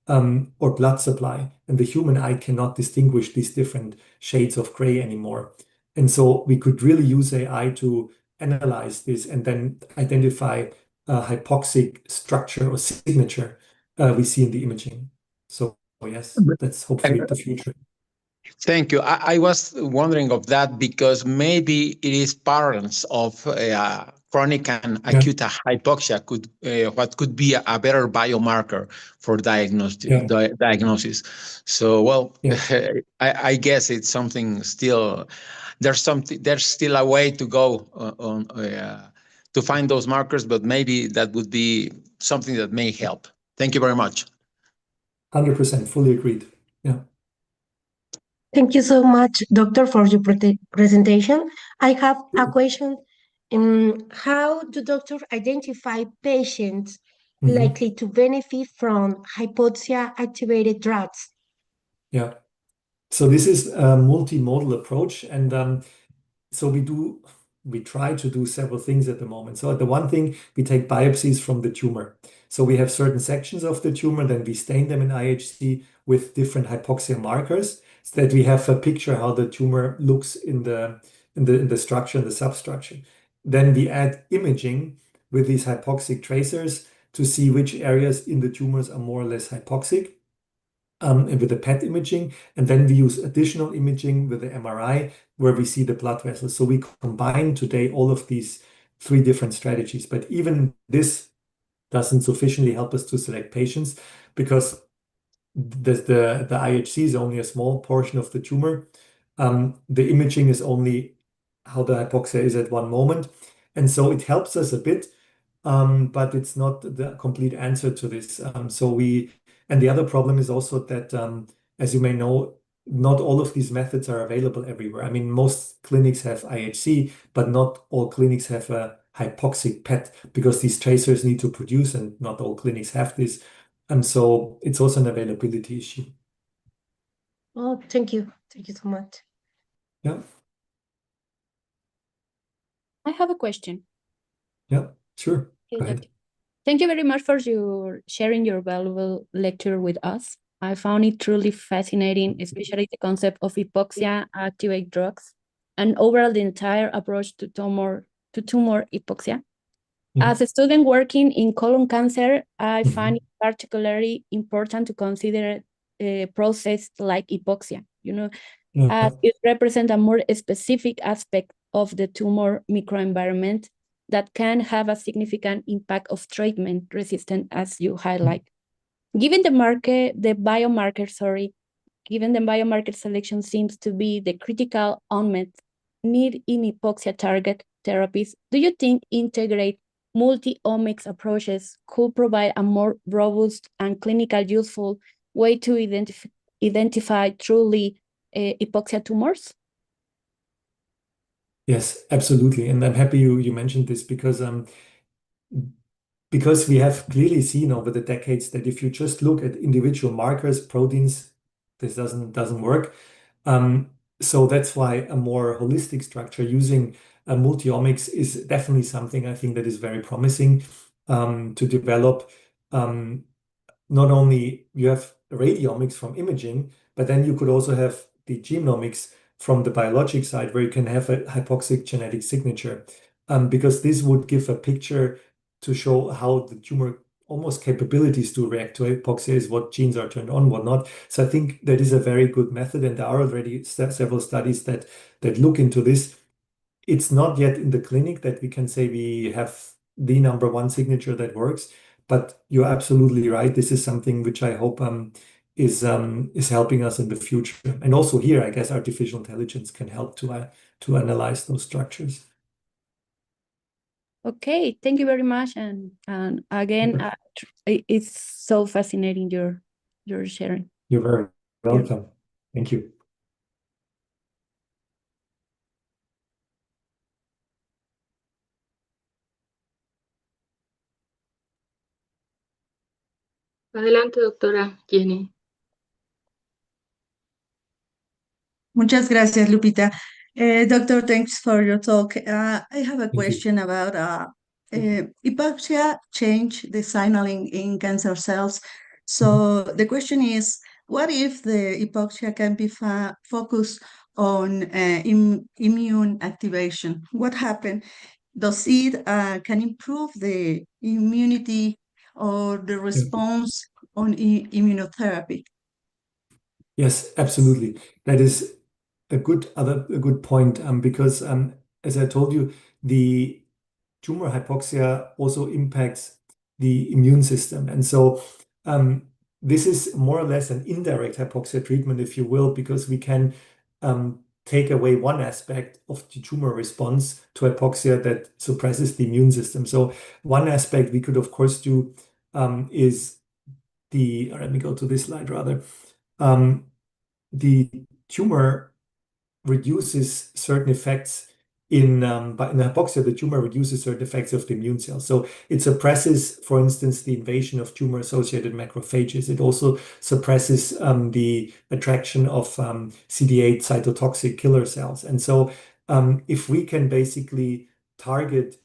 or blood supply. And the human eye cannot distinguish these different shades of gray anymore. And so we could really use AI to analyze this and then identify hypoxic structure or signature we see in the imaging. So yes, that's hopefully the future. Thank you. I was wondering of that because maybe it is parents of chronic and acute hypoxia what could be a better biomarker for diagnosis. So, well, I guess it's something still. There's still a way to go on to find those markers, but maybe that would be something that may help. Thank you very much. 100%, fully agreed. Yeah. Thank you so much, Doctor, for your presentation. I have a question. How do doctors identify patients likely to benefit from hypoxia-activated drugs? Yeah. So this is a multimodal approach. And so we try to do several things at the moment. So the one thing, we take biopsies from the tumor. So we have certain sections of the tumor, then we stain them in IHC with different hypoxia markers so that we have a picture how the tumor looks in the structure and the substructure. Then we add imaging with these hypoxic tracers to see which areas in the tumors are more or less hypoxic. And with the PET imaging, and then we use additional imaging with the MRI where we see the blood vessels. So we combine today all of these three different strategies, but even this doesn't sufficiently help us to select patients because the IHC is only a small portion of the tumor. The imaging is only how the hypoxia is at one moment. And so it helps us a bit, but it's not the complete answer to this. And the other problem is also that, as you may know, not all of these methods are available everywhere. I mean, most clinics have IHC, but not all clinics have a hypoxic PET because these tracers need to produce, and not all clinics have this. And so it's also an availability issue. Oh, thank you. Thank you so much. Yeah. I have a question. Yeah, sure. Go ahead. Thank you very much for sharing your valuable lecture with us. I found it truly fascinating, especially the concept of hypoxia-activate drugs and overall the entire approach to tumor hypoxia. As a student working in colon cancer, I find it particularly important to consider process like hypoxia, Yeah. as it represents a more specific aspect of the tumor microenvironment that can have a significant impact of treatment resistance, as you highlight. Given the biomarker selection seems to be the critical unmet need in hypoxia target therapies, do you think integrate multi-omics approaches could provide a more robust and clinically useful way to identify truly hypoxia tumors? Yes, absolutely. And I'm happy you mentioned this because we have clearly seen over the decades that if you just look at individual markers, proteins, this doesn't work. So that's why a more holistic structure using multiomics is definitely something I think that is very promising to develop. Not only you have radiomics from imaging, but then you could also have the genomics from the biologic side where you can have a hypoxic genetic signature, because this would give a picture to show how the tumor almost capabilities to react to hypoxia is, what genes are turned on, what not. So I think that is a very good method, and there are already several studies that look into this. It's not yet in the clinic that we can say we have the number one signature that works, but you're absolutely right. This is something which I hope is helping us in the future. And also here, I guess artificial intelligence can help to analyze those structures. Okay, thank you very much. And again, it's so fascinating your sharing. You're very welcome. Thank you. Adelante, doctora Jenny. Muchas gracias, Lupita. Doctor, thanks for your talk. I have a question about hypoxia change the signaling in cancer cells. So the question is, what if the hypoxia can be focused on immune activation? What happens? Does it can improve the immunity or the response on immunotherapy? Yes, absolutely. That is a good point, because as I told you, the tumor hypoxia also impacts the immune system. And so this is more or less an indirect hypoxia treatment, if you will, because we can take away one aspect of the tumor response to hypoxia that suppresses the immune system. So one aspect we could, of course, do is let me go to this slide rather. The tumor reduces certain effects but in hypoxia, the tumor reduces certain effects of the immune cells. So it suppresses, for instance, the invasion of tumor-associated macrophages. It also suppresses the attraction of CD8 cytotoxic killer cells. And so if we can basically target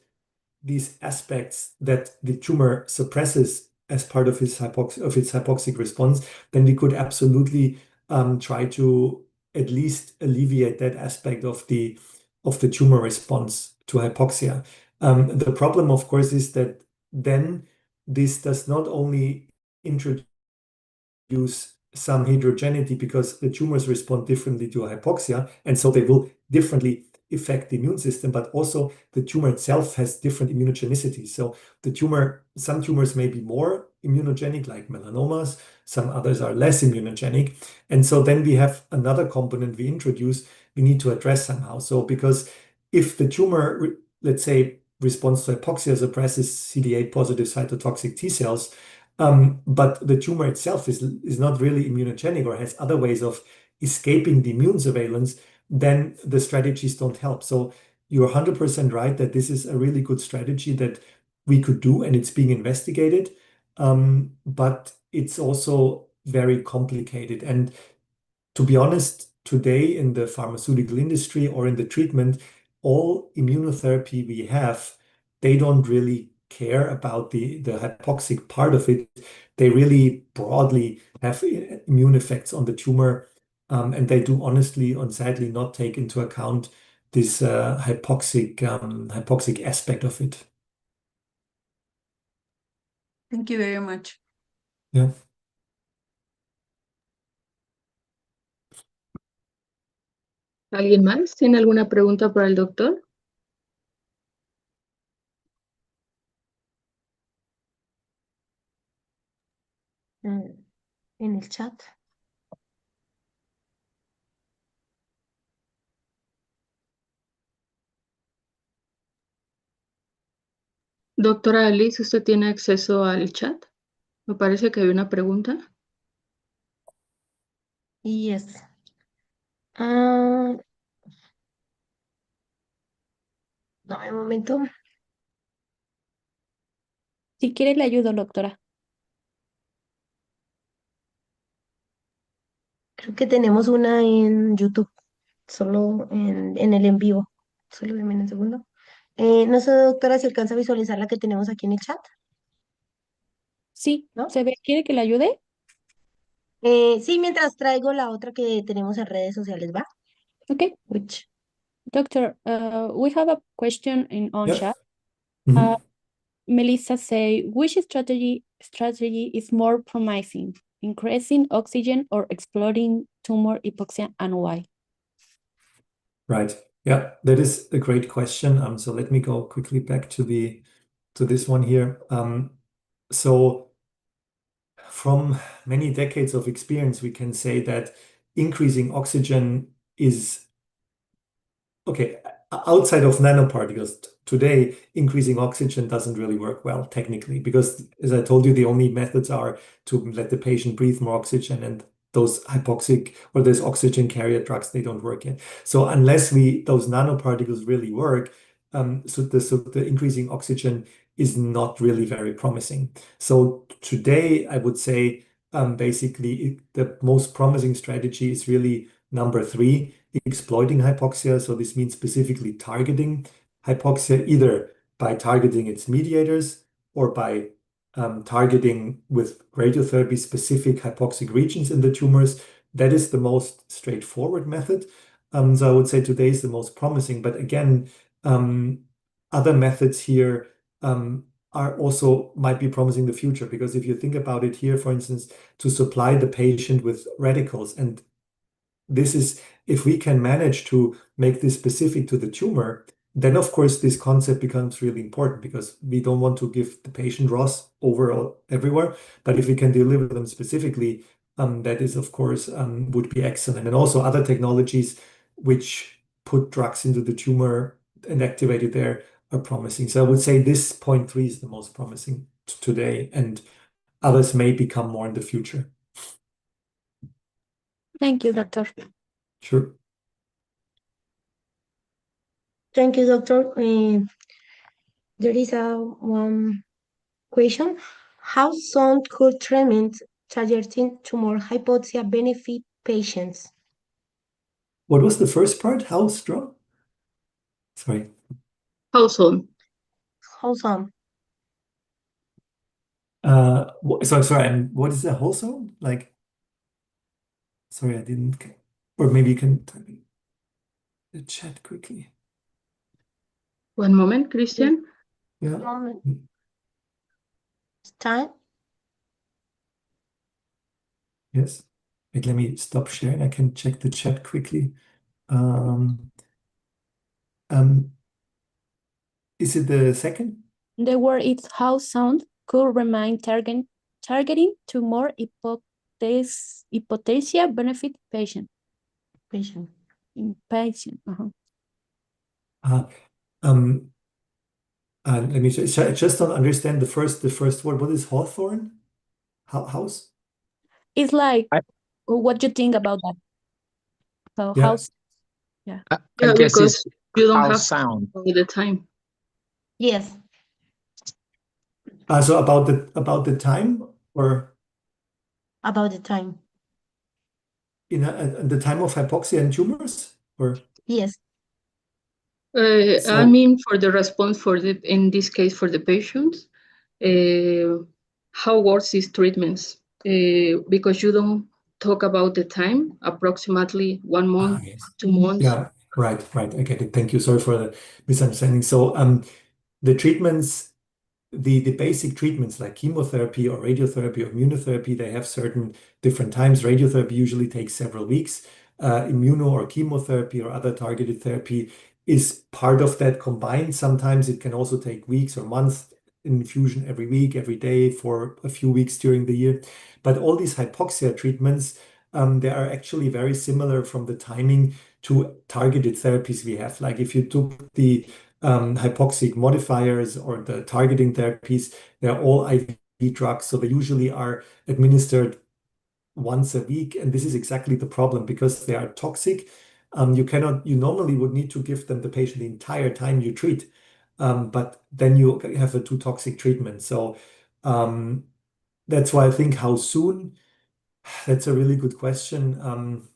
these aspects that the tumor suppresses as part of its hypoxic response, then we could absolutely try to at least alleviate that aspect of the tumor response to hypoxia. The problem, of course, is that then this does not only introduce some heterogeneity because the tumors respond differently to hypoxia, and so they will differently affect the immune system, but also the tumor itself has different immunogenicity. So some tumors may be more immunogenic, like melanomas, some others are less immunogenic. And so then we have another component we introduce, we need to address somehow. So because if the tumor, let's say, responds to hypoxia, suppresses CD8 positive cytotoxic T cells, but the tumor itself is not really immunogenic or has other ways of escaping the immune surveillance, then the strategies don't help. So you're 100% right that this is a really good strategy that we could do, and it's being investigated. But it's also very complicated. And to be honest, today in the pharmaceutical industry or in the treatment, all immunotherapy we have, they don't really care about the hypoxic part of it. They really broadly have immune effects on the tumor, and they do honestly and sadly not take into account this hypoxic aspect of it. Thank you very much. Yeah. ¿Alguien más tiene alguna pregunta para el doctor? En el chat. Doctora Alice, ¿usted tiene acceso al chat? Me parece que hay una pregunta. Yes. Ah, dame un momento. Si quiere, le ayudo, doctora. Creo que tenemos una en YouTube, solo en el en vivo. Solo deme un segundo. No sé, doctora, si alcanza a visualizar la que tenemos aquí en el chat, Sí, ¿no? ¿se ve? ¿Quiere que le ayude? Sí, mientras traigo la otra que tenemos en redes sociales, ¿va? Okay. Which, Doctor, we have a question on Yeah. chat. Mhm. Melissa say, which strategy is more promising, increasing oxygen or exploring tumor hypoxia, and why? Right. Yeah, that is a great question. So let me go quickly back to this one here. So from many decades of experience, we can say that increasing oxygen is okay. Outside of nanoparticles, today increasing oxygen doesn't really work well technically because, as I told you, the only methods are to let the patient breathe more oxygen, and those hypoxic or those oxygen carrier drugs, they don't work yet. So unless those nanoparticles really work, so the increasing oxygen is not really very promising. So today, I would say basically the most promising strategy is really number 3, exploiting hypoxia. So this means specifically targeting hypoxia either by targeting its mediators or by targeting with radiotherapy specific hypoxic regions in the tumors. That is the most straightforward method. So I would say today is the most promising. But again, other methods here are also might be promising in the future, because if you think about it here, for instance, to supply the patient with radicals, and this is, if we can manage to make this specific to the tumor, then of course this concept becomes really important, because we don't want to give the patient ROS overall everywhere, but if we can deliver them specifically, that is of course would be excellent. And also other technologies which put drugs into the tumor and activate it there are promising. So I would say this point 3 is the most promising today, and others may become more in the future. Thank you, doctor. Sure. thank you, doctor. There is one question. How soon could treatment targeting tumor hypoxia benefit patients? What was the first part? How strong? Sorry. How soon? How soon? Sorry, and what is the whole zone? Like, sorry, I didn't, or maybe you can type in the chat quickly. One moment, Christian. Yeah. Moment. Time? Yes. Wait, let me stop sharing. I can check the chat quickly. Um, is it the second? The word is how sound could remain targeting tumor hypothesia benefit patient. Patient. In patient. Um, let me just, I just don't understand the first word. What is Hawthorne? House? It's like, I- what you think about that? So Yeah. yeah. I Yeah, guess because it's you don't how have sound. all the time. Yes. So about the time, or About the time. in the time of hypoxia and tumors, or Yes. I so? mean, for the response in this case, for the patients, how works these treatments? Because you don't talk about the time, approximately 1 month, Yes. 2 months. Yeah, right. I get it. Thank you. Sorry for the misunderstanding. So the treatments, the basic treatments like chemotherapy or radiotherapy or immunotherapy, they have certain different times. Radiotherapy usually takes several weeks. immuno or chemotherapy or other targeted therapy is part of that combined. Sometimes it can also take weeks or months, infusion every week, every day for a few weeks during the year. But all these hypoxia treatments, they are actually very similar from the timing to targeted therapies we have. Like if you took the hypoxic modifiers or the targeting therapies, they're all IV drugs. So they usually are administered once a week. And this is exactly the problem because they are toxic. You normally would need to give them the patient the entire time you treat. But then you have a too toxic treatment. So that's why I think how soon, that's a really good question.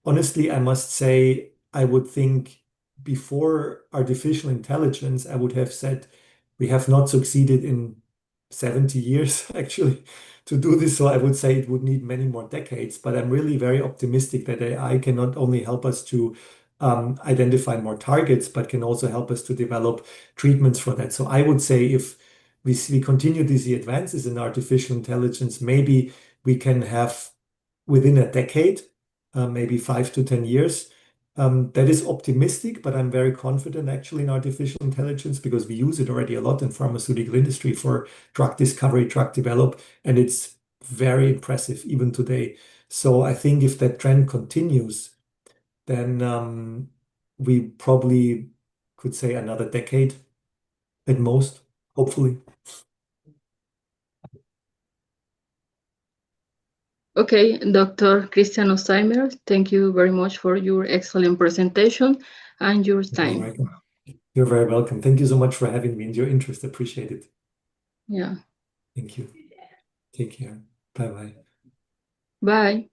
Honestly, I must say, I would think before artificial intelligence, I would have said we have not succeeded in 70 years actually to do this. So I would say it would need many more decades, but I'm really very optimistic that AI can not only help us to identify more targets, but can also help us to develop treatments for that. So I would say if we continue to see advances in artificial intelligence, maybe we can have within a decade, maybe 5 to 10 years. That is optimistic, but I'm very confident actually in artificial intelligence because we use it already a lot in pharmaceutical industry for drug discovery, drug develop, and it's very impressive even today. So I think if that trend continues, then we probably could say another decade at most, hopefully. Okay, Dr. Christian Osteimer, thank you very much for your excellent presentation and your You're time. welcome. You're very welcome. Thank you so much for having me and your interest. Appreciate it. Yeah. Thank you. Take care. Bye-bye. Bye.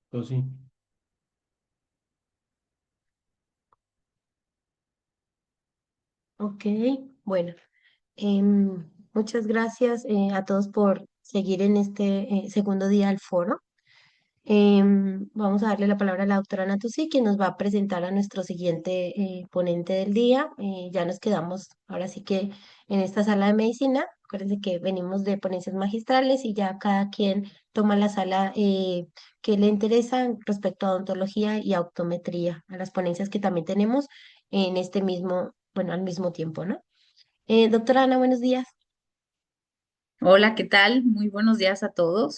Pues sí. Ok, bueno, muchas gracias a todos por seguir en este segundo día del foro. Vamos a darle la palabra a la doctora Natusi, quien nos va a presentar a nuestro siguiente ponente del día. Ya nos quedamos ahora sí que en esta sala de medicina. Acuérdense que venimos de ponencias magistrales y ya cada quien toma la sala que le interesa respecto a odontología y a optometría, a las ponencias que también tenemos en este mismo, bueno, al mismo tiempo, ¿no? Doctora Ana, buenos días. Hola, ¿qué tal? Muy buenos días a todos.